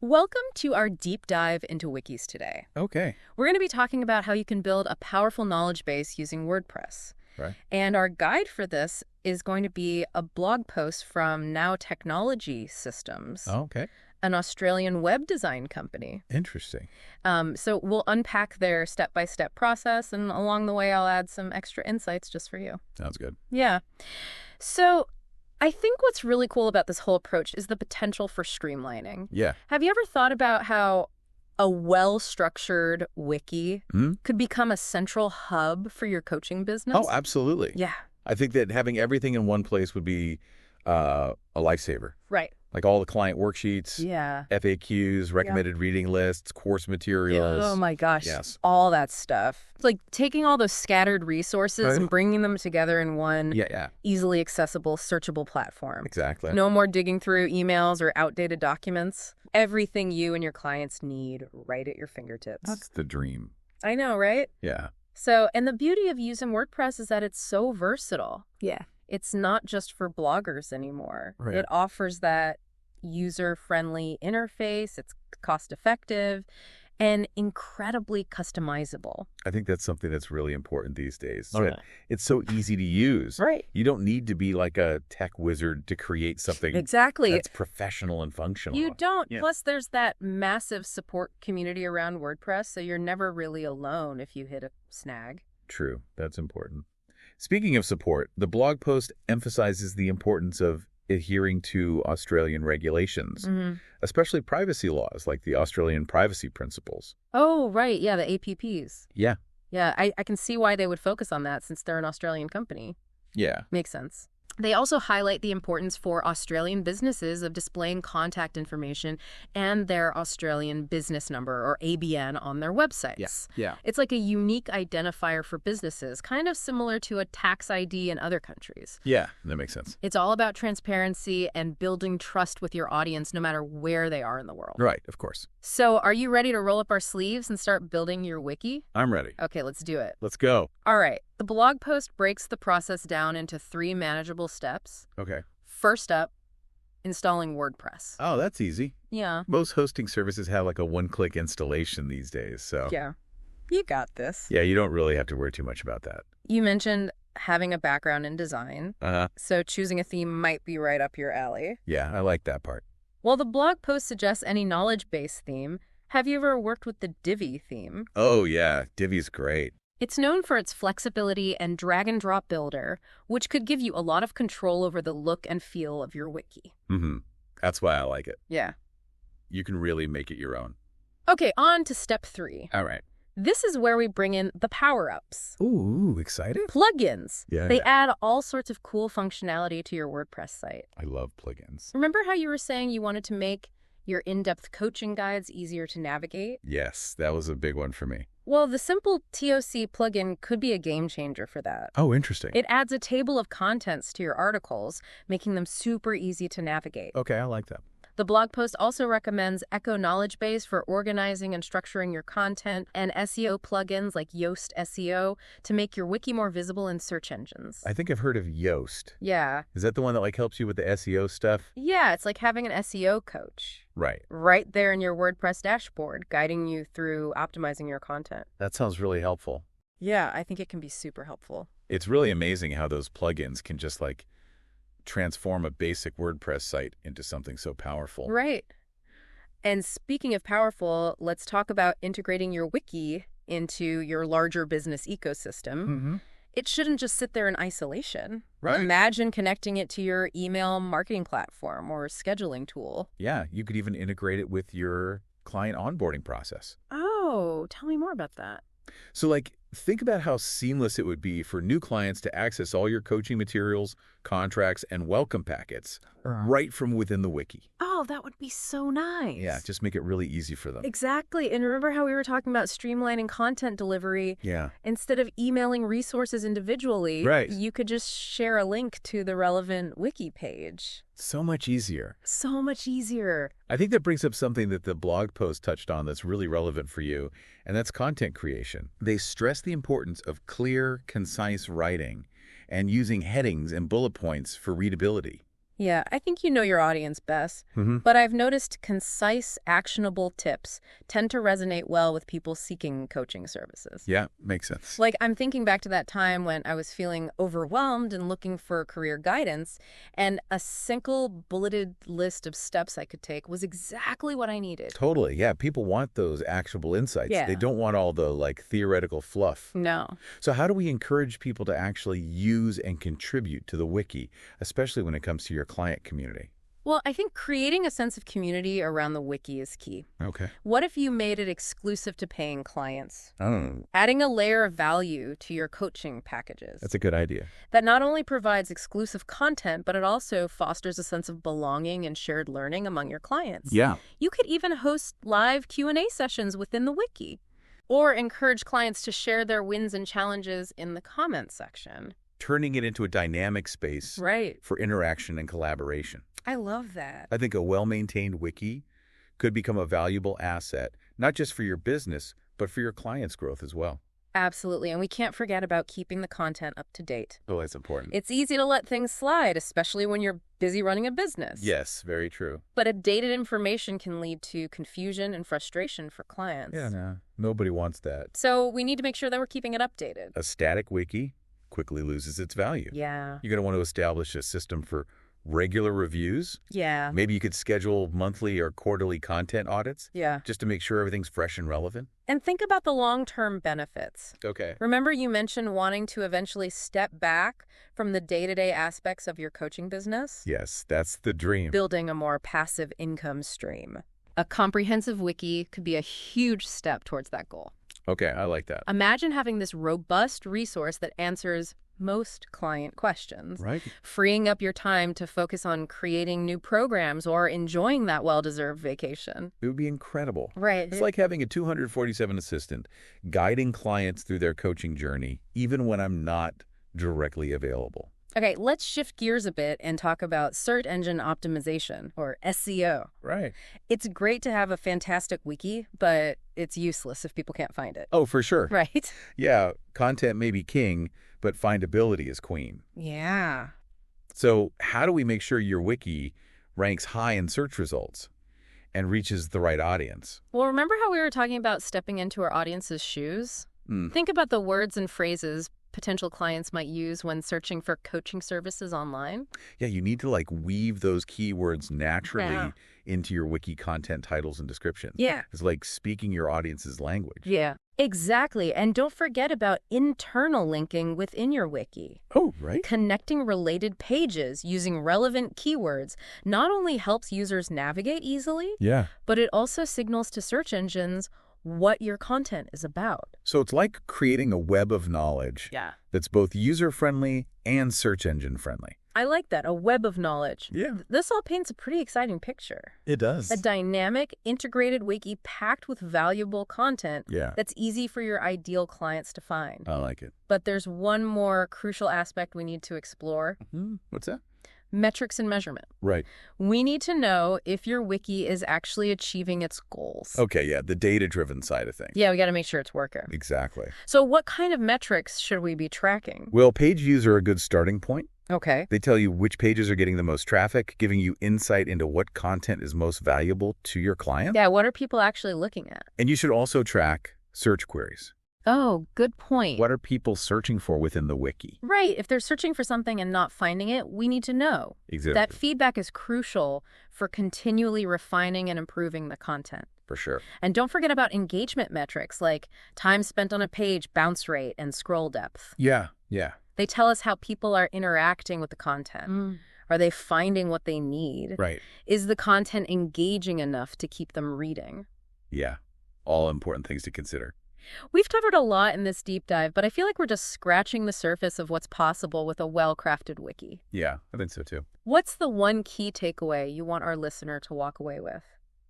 Welcome to our deep dive into wikis today. Okay. We're going to be talking about how you can build a powerful knowledge base using WordPress. Right. And our guide for this is going to be a blog post from Now Technology Systems, Okay. an Australian web design company. Interesting. So we'll unpack their step-by-step process, and along the way, I'll add some extra insights just for you. Sounds good. Yeah. So I think what's really cool about this whole approach is the potential for streamlining. Yeah. Have you ever thought about how a well-structured wiki could become a central hub for your coaching business? Oh, absolutely. Yeah. I think that having everything in one place would be a lifesaver. Right. Like all the client worksheets, Yeah. FAQs, recommended reading lists, course materials. Oh my gosh. Yes. All that stuff. It's like taking all those scattered resources Right. and bringing them together in one Yeah. easily accessible, searchable platform. Exactly. No more digging through emails or outdated documents. Everything you and your clients need right at your fingertips. That's the dream. I know, right? Yeah. So, and the beauty of using WordPress is that it's so versatile. Yeah. It's not just for bloggers anymore. Right. It offers that user-friendly interface. It's cost-effective and incredibly customizable. I think that's something that's really important these days. Oh, yeah. It's so easy to use. Right. You don't need to be like a tech wizard to create something Exactly. that's professional and functional. You don't. Yeah. Plus, there's that massive support community around WordPress, so you're never really alone if you hit a snag. True. That's important. Speaking of support, the blog post emphasizes the importance of adhering to Australian regulations, especially privacy laws like the Australian privacy principles. Oh, right. Yeah, the APPs. Yeah. Yeah, I can see why they would focus on that since they're an Australian company. Yeah. Makes sense. They also highlight the importance for Australian businesses of displaying contact information and their Australian business number, or ABN, on their websites. Yeah. It's like a unique identifier for businesses, kind of similar to a tax ID in other countries. Yeah. That makes sense. It's all about transparency and building trust with your audience no matter where they are in the world. Right. Of course. So are you ready to roll up our sleeves and start building your wiki? I'm ready. Okay, let's do it. Let's go. All right. The blog post breaks the process down into 3 manageable steps. Okay. First up, installing WordPress. Oh, that's easy. Yeah. Most hosting services have like a one-click installation these days, so Yeah. You got this. yeah, you don't really have to worry too much about that. You mentioned having a background in design, so choosing a theme might be right up your alley. Yeah, I like that part. While the blog post suggests any knowledge base theme, have you ever worked with the Divi theme? Oh yeah, Divi's great. It's known for its flexibility and drag-and-drop builder, which could give you a lot of control over the look and feel of your wiki. That's why I like it. Yeah. You can really make it your own. Okay, on to step 3. All right. This is where we bring in the power-ups. Ooh, excited? Plugins. Yeah. They add all sorts of cool functionality to your WordPress site. I love plugins. Remember how you were saying you wanted to make your in-depth coaching guides easier to navigate? Yes, that was a big one for me. Well, the simple TOC plugin could be a game changer for that. Oh, interesting. It adds a table of contents to your articles, making them super easy to navigate. Okay, I like that. The blog post also recommends Echo Knowledge Base for organizing and structuring your content, and SEO plugins like Yoast SEO to make your wiki more visible in search engines. I think I've heard of Yoast. Yeah. Is that the one that like helps you with the SEO stuff? Yeah, it's like having an SEO coach Right. right there in your WordPress dashboard, guiding you through optimizing your content. That sounds really helpful. Yeah, I think it can be super helpful. It's really amazing how those plugins can just like transform a basic WordPress site into something so powerful. Right. And speaking of powerful, let's talk about integrating your wiki into your larger business ecosystem. It shouldn't just sit there in isolation. Right. Imagine connecting it to your email marketing platform or scheduling tool. Yeah, you could even integrate it with your client onboarding process. Oh, tell me more about that. So like, think about how seamless it would be for new clients to access all your coaching materials, contracts, and welcome packets right from within the wiki. Oh, that would be so nice. Yeah, just make it really easy for them. Exactly. And remember how we were talking about streamlining content delivery? Yeah. Instead of emailing resources individually, Right. you could just share a link to the relevant wiki page. So much easier. So much easier. I think that brings up something that the blog post touched on that's really relevant for you, and that's content creation. They stress the importance of clear, concise writing and using headings and bullet points for readability. Yeah, I think you know your audience best, Mm-hmm. but I've noticed concise, actionable tips tend to resonate well with people seeking coaching services. Yeah, makes sense. Like, I'm thinking back to that time when I was feeling overwhelmed and looking for career guidance, and a single bulleted list of steps I could take was exactly what I needed. Totally. Yeah, people want those actionable insights. They Yeah. don't want all the theoretical fluff. No. So how do we encourage people to actually use and contribute to the wiki, especially when it comes to your client community? Well, I think creating a sense of community around the wiki is key. Okay. What if you made it exclusive to paying clients? Oh, Adding a layer of value to your coaching packages. that's a good idea. That not only provides exclusive content, but it also fosters a sense of belonging and shared learning among your clients. Yeah. You could even host live Q&A sessions within the wiki, or encourage clients to share their wins and challenges in the comments section. Turning it into a dynamic space Right. for interaction and collaboration. I love that. I think a well-maintained wiki could become a valuable asset, not just for your business, but for your clients' growth as well. Absolutely. And we can't forget about keeping the content up to date. Oh, that's important. It's easy to let things slide, especially when you're busy running a business. Yes, very true. But outdated information can lead to confusion and frustration for clients. Yeah, no, nobody wants that. So we need to make sure that we're keeping it updated. A static wiki quickly loses its value. Yeah. You're going to want to establish a system for regular reviews. Yeah. Maybe you could schedule monthly or quarterly content audits Yeah. just to make sure everything's fresh and relevant. And think about the long-term benefits. Okay. Remember you mentioned wanting to eventually step back from the day-to-day aspects of your coaching business? Yes, that's the dream. Building a more passive income stream. A comprehensive wiki could be a huge step towards that goal. Okay, I like that. Imagine having this robust resource that answers most client questions, Right? freeing up your time to focus on creating new programs or enjoying that well-deserved vacation. It would be incredible. Right. It's like having a 247 assistant guiding clients through their coaching journey, even when I'm not directly available. Okay, let's shift gears a bit and talk about search engine optimization, or SEO. Right. It's great to have a fantastic wiki, but it's useless if people can't find it. Oh, for sure. Right? Yeah, content may be king, but findability is queen. Yeah. So how do we make sure your wiki ranks high in search results and reaches the right audience? Well, remember how we were talking about stepping into our audience's shoes? Think about the words and phrases potential clients might use when searching for coaching services online. Yeah, you need to weave those keywords naturally Yeah. into your wiki content titles and descriptions. Yeah. It's like speaking your audience's language. Yeah. Exactly. And don't forget about internal linking within your wiki. Oh, right. Connecting related pages using relevant keywords not only helps users navigate easily, Yeah. but it also signals to search engines what your content is about. So it's like creating a web of knowledge Yeah. that's both user-friendly and search engine-friendly. I like that, a web of knowledge. Yeah. This all paints a pretty exciting picture. It does. A dynamic, integrated wiki packed with valuable content Yeah. that's easy for your ideal clients to find. I like it. But there's one more crucial aspect we need to explore: What's that? metrics and measurement. Right. We need to know if your wiki is actually achieving its goals. Okay, yeah, the data-driven side of things. Yeah, we got to make sure it's working. Exactly. So what kind of metrics should we be tracking? Well, page views are a good starting point. Okay. They tell you which pages are getting the most traffic, giving you insight into what content is most valuable to your client. Yeah, what are people actually looking at? And you should also track search queries. Oh, good point. What are people searching for within the wiki? Right. If they're searching for something and not finding it, we need to know. Exactly. That feedback is crucial for continually refining and improving the content. For sure. And don't forget about engagement metrics like time spent on a page, bounce rate, and scroll depth. Yeah. They tell us how people are interacting with the content. Are they finding what they need? Right. Is the content engaging enough to keep them reading? Yeah. All important things to consider. We've covered a lot in this deep dive, but I feel like we're just scratching the surface of what's possible with a well-crafted wiki. Yeah, I think so too. What's the one key takeaway you want our listener to walk away with?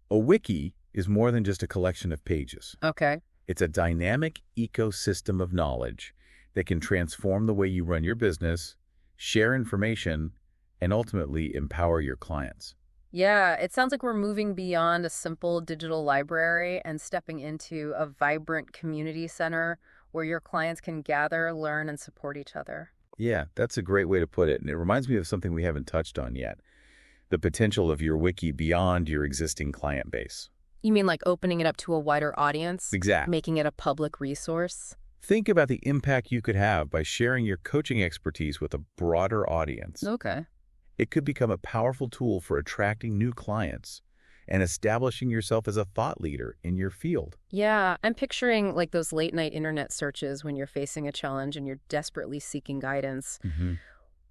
A wiki is more than just a collection of pages. Okay. It's a dynamic ecosystem of knowledge that can transform the way you run your business, share information, and ultimately empower your clients. Yeah, it sounds like we're moving beyond a simple digital library and stepping into a vibrant community center where your clients can gather, learn, and support each other. Yeah, that's a great way to put it. And it reminds me of something we haven't touched on yet. the potential of your wiki beyond your existing client base. You mean like opening it up to a wider audience? Exactly. Making it a public resource? Think about the impact you could have by sharing your coaching expertise with a broader audience. Okay. It could become a powerful tool for attracting new clients and establishing yourself as a thought leader in your field. Yeah, I'm picturing like those late night internet searches when you're facing a challenge and you're desperately seeking guidance.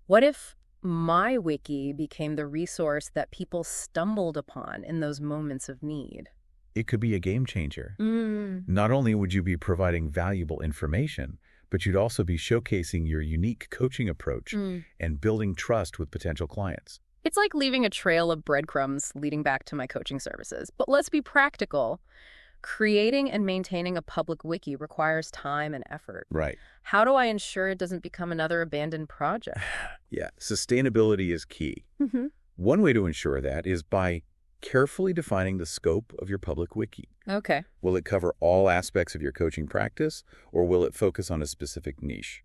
What if my wiki became the resource that people stumbled upon in those moments of need? It could be a game changer. Not only would you be providing valuable information, but you'd also be showcasing your unique coaching approach and building trust with potential clients. It's like leaving a trail of breadcrumbs leading back to my coaching services. But let's be practical. Creating and maintaining a public wiki requires time and effort. Right. How do I ensure it doesn't become another abandoned project? Yeah, sustainability is key. One way to ensure that is by carefully defining the scope of your public wiki. Okay. Will it cover all aspects of your coaching practice, or will it focus on a specific niche?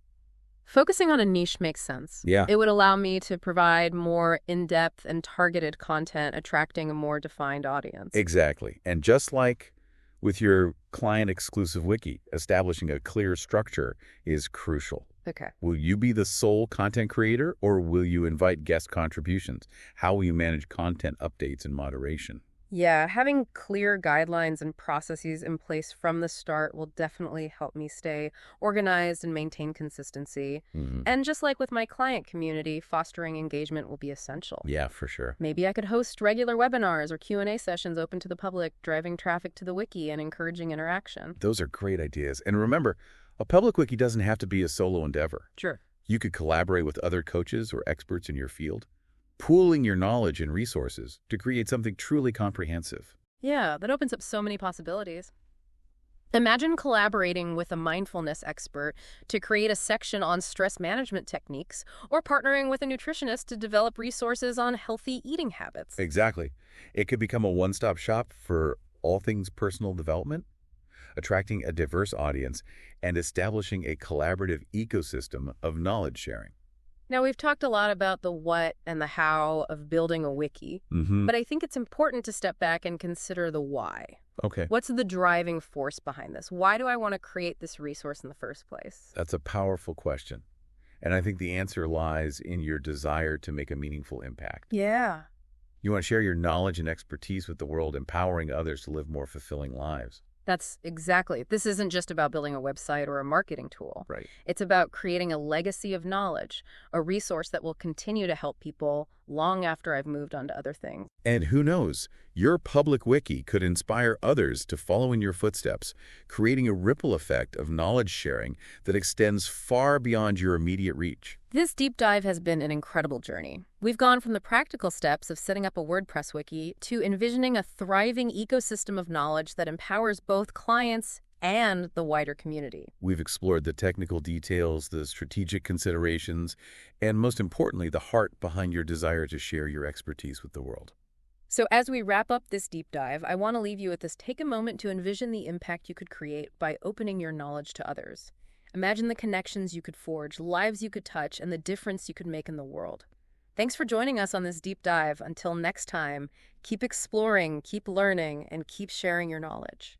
Focusing on a niche makes sense. Yeah. It would allow me to provide more in-depth and targeted content, attracting a more defined audience. Exactly. And just like with your client-exclusive wiki, establishing a clear structure is crucial. Okay. Will you be the sole content creator, or will you invite guest contributions? How will you manage content updates and moderation? Yeah, having clear guidelines and processes in place from the start will definitely help me stay organized and maintain consistency. And just like with my client community, fostering engagement will be essential. Yeah, for sure. Maybe I could host regular webinars or Q&A sessions open to the public, driving traffic to the wiki and encouraging interaction. Those are great ideas. And remember, a public wiki doesn't have to be a solo endeavor. Sure. You could collaborate with other coaches or experts in your field, pooling your knowledge and resources to create something truly comprehensive. Yeah, that opens up so many possibilities. Imagine collaborating with a mindfulness expert to create a section on stress management techniques, or partnering with a nutritionist to develop resources on healthy eating habits. Exactly. It could become a one-stop shop for all things personal development, attracting a diverse audience, and establishing a collaborative ecosystem of knowledge sharing. Now, we've talked a lot about the what and the how of building a wiki, but I think it's important to step back and consider the why. Okay. What's the driving force behind this? Why do I want to create this resource in the first place? That's a powerful question. And I think the answer lies in your desire to make a meaningful impact. Yeah. You want to share your knowledge and expertise with the world, empowering others to live more fulfilling lives. That's exactly. This isn't just about building a website or a marketing tool. Right. It's about creating a legacy of knowledge, a resource that will continue to help people long after I've moved on to other things. And who knows, your public wiki could inspire others to follow in your footsteps, creating a ripple effect of knowledge sharing that extends far beyond your immediate reach. This deep dive has been an incredible journey. We've gone from the practical steps of setting up a WordPress wiki to envisioning a thriving ecosystem of knowledge that empowers both clients and the wider community. We've explored the technical details, the strategic considerations, and most importantly, the heart behind your desire to share your expertise with the world. So as we wrap up this deep dive, I want to leave you with this. Take a moment to envision the impact you could create by opening your knowledge to others. Imagine the connections you could forge, lives you could touch, and the difference you could make in the world. Thanks for joining us on this deep dive. Until next time, keep exploring, keep learning, and keep sharing your knowledge.